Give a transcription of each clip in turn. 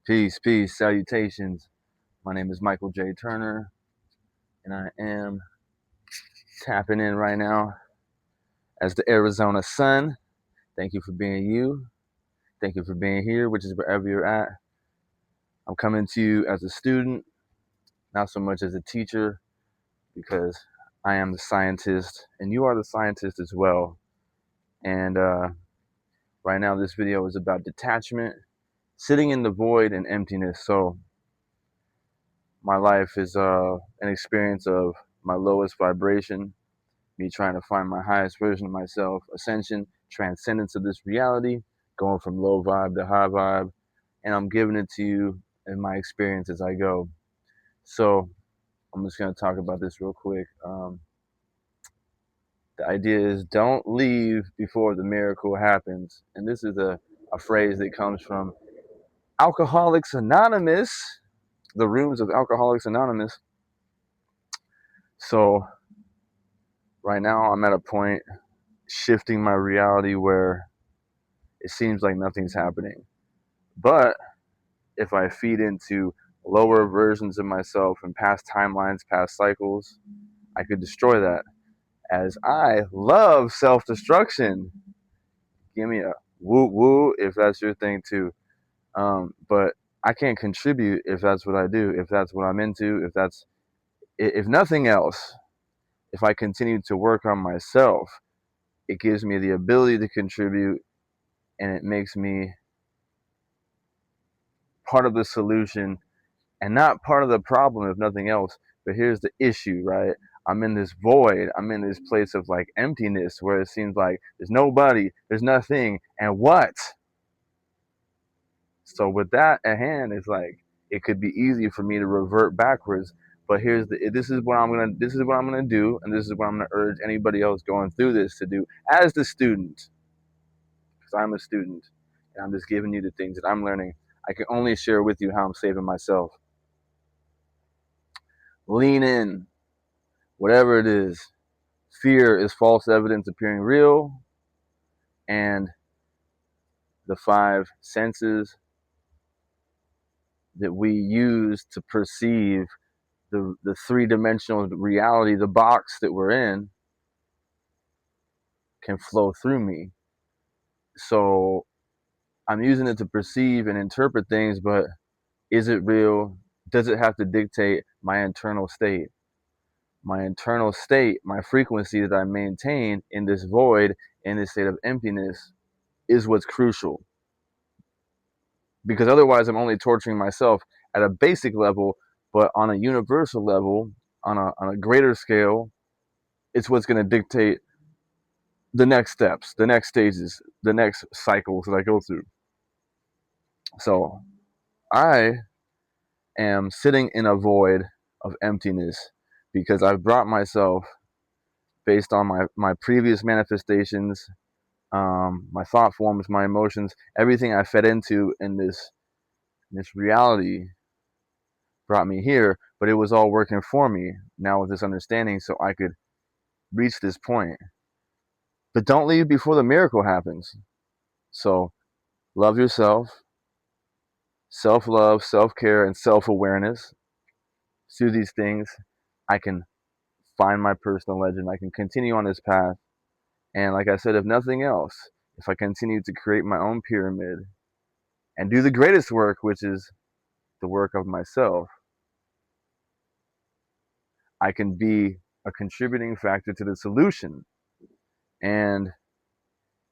Peace, peace, salutations. My name is Michael J. Turner, and I am tapping in right now as the Arizona sun. Thank you for being you. Thank you for being here, which is wherever you're at. I'm coming to you as a student, not so much as a teacher, because I am the scientist, and you are the scientist as well. And right now, this video is about detachment, sitting in the void and emptiness. So, my life is an experience of my lowest vibration, me trying to find my highest version of myself, ascension, transcendence of this reality, going from low vibe to high vibe, and I'm giving it to you in my experience as I go. So I'm just going to talk about this real quick. The idea is don't leave before the miracle happens. And this is a phrase that comes from Alcoholics Anonymous, the rooms of Alcoholics Anonymous. So right now I'm at a point shifting my reality where it seems like nothing's happening. But if I feed into lower versions of myself and past timelines, past cycles, I could destroy that. As I love self destruction. Give me a woo woo if that's your thing too. But I can't contribute if that's what I do, if that's what I'm into, if nothing else, if I continue to work on myself, it gives me the ability to contribute and it makes me part of the solution and not part of the problem, if nothing else. But here's the issue, right? I'm in this void. I'm in this place of like emptiness where it seems like there's nobody, there's nothing, and what? So with that at hand, it's like it could be easy for me to revert backwards. But this is what I'm gonna do, and this is what I'm gonna urge anybody else going through this to do as the student, because I'm a student, and I'm just giving you the things that I'm learning. I can only share with you how I'm saving myself. Lean in, whatever it is. Fear is false evidence appearing real, and the five senses that we use to perceive the three-dimensional reality, the box that we're in, can flow through me. So I'm using it to perceive and interpret things, but is it real? Does it have to dictate my internal state? My internal state, my frequency that I maintain in this void, in this state of emptiness, is what's crucial. Because otherwise I'm only torturing myself at a basic level, but on a universal level, on a greater scale, it's what's going to dictate the next steps, the next stages, the next cycles that I go through. So I am sitting in a void of emptiness because I've brought myself, based on my previous manifestations, my thought forms, my emotions, everything I fed into in this reality brought me here, but it was all working for me now with this understanding so I could reach this point. But don't leave before the miracle happens. So love yourself, self-love, self-care, and self-awareness. Through these things, I can find my personal legend. I can continue on this path. And like I said, if nothing else, if I continue to create my own pyramid and do the greatest work, which is the work of myself, I can be a contributing factor to the solution. And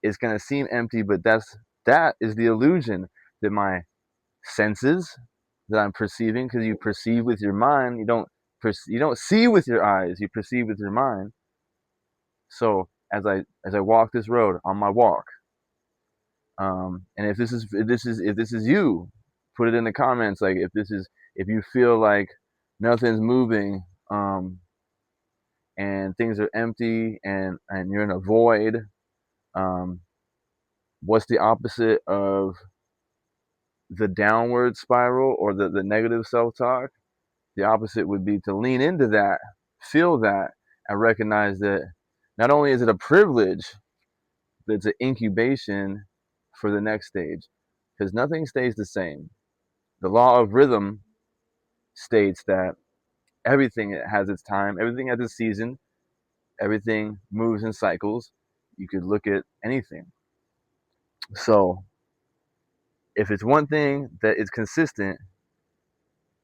it's going to seem empty, but that is the illusion that my senses that I'm perceiving, because you perceive with your mind, you don't see with your eyes, you perceive with your mind. So as I walk this road on my walk, and if this is you, put it in the comments. Like if you feel like nothing's moving, and things are empty, and you're in a void, um, what's the opposite of the downward spiral or the negative self-talk? The opposite would be to lean into that, feel that, and recognize that not only is it a privilege, but it's an incubation for the next stage. Because nothing stays the same. The law of rhythm states that everything has its time, everything has its season, everything moves in cycles. You could look at anything. So if it's one thing that is consistent,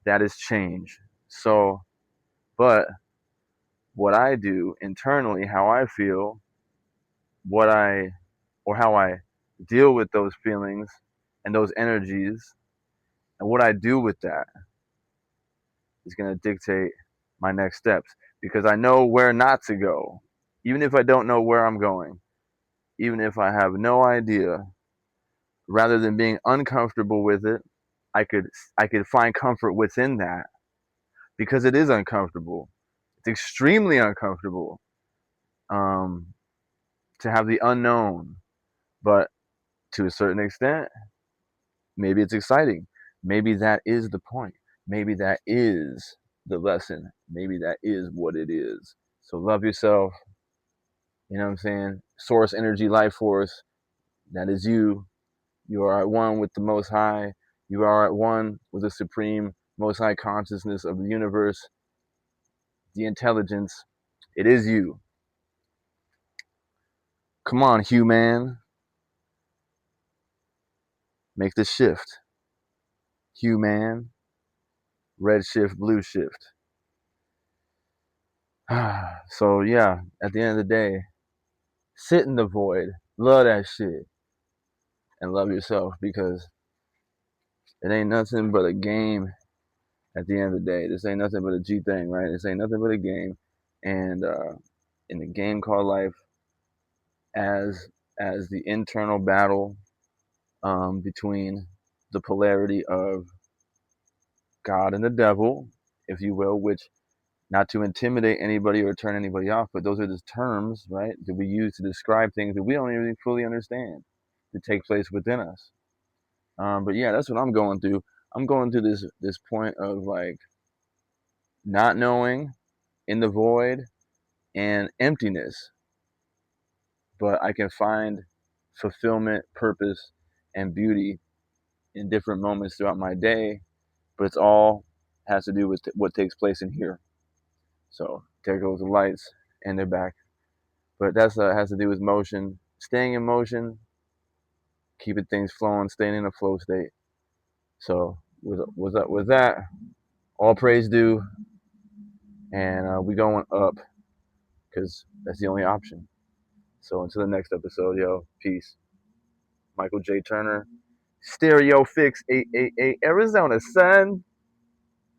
that is change. So, but what I do internally, how I feel, what I, or how I deal with those feelings and those energies, and what I do with that is going to dictate my next steps because I know where not to go. Even if I don't know where I'm going, even if I have no idea, rather than being uncomfortable with it, I could I could find comfort within that because it is uncomfortable. It's extremely uncomfortable um, to have the unknown, but to a certain extent, maybe it's exciting. Maybe that is the point. Maybe that is the lesson. Maybe that is what it is. So love yourself. You know what I'm saying? Source energy, life force. That is you. You are at one with the Most High. You are at one with the Supreme Most High consciousness of the universe, the intelligence. It is you. Come on, human. Make the shift. Human. Red shift, blue shift. So yeah, at the end of the day, sit in the void. Love that shit. And love yourself because it ain't nothing but a game at the end of the day. This ain't nothing but a G thing, right? This ain't nothing but a game. And in the game called life, as the internal battle between the polarity of God and the devil, if you will, which not to intimidate anybody or turn anybody off, but those are the terms, right, that we use to describe things that we don't even fully understand that take place within us. But yeah, that's what I'm going through. I'm going through this point of like not knowing, in the void, and emptiness, but I can find fulfillment, purpose, and beauty in different moments throughout my day. But it's all has to do with what takes place in here. So there goes the lights, and they're back. But that's has to do with motion, staying in motion, keeping things flowing, staying in a flow state. So with that, all praise due, and we going up because that's the only option. So until the next episode, yo, peace. Michael J. Turner, Stereo Fix 888 Arizona, son.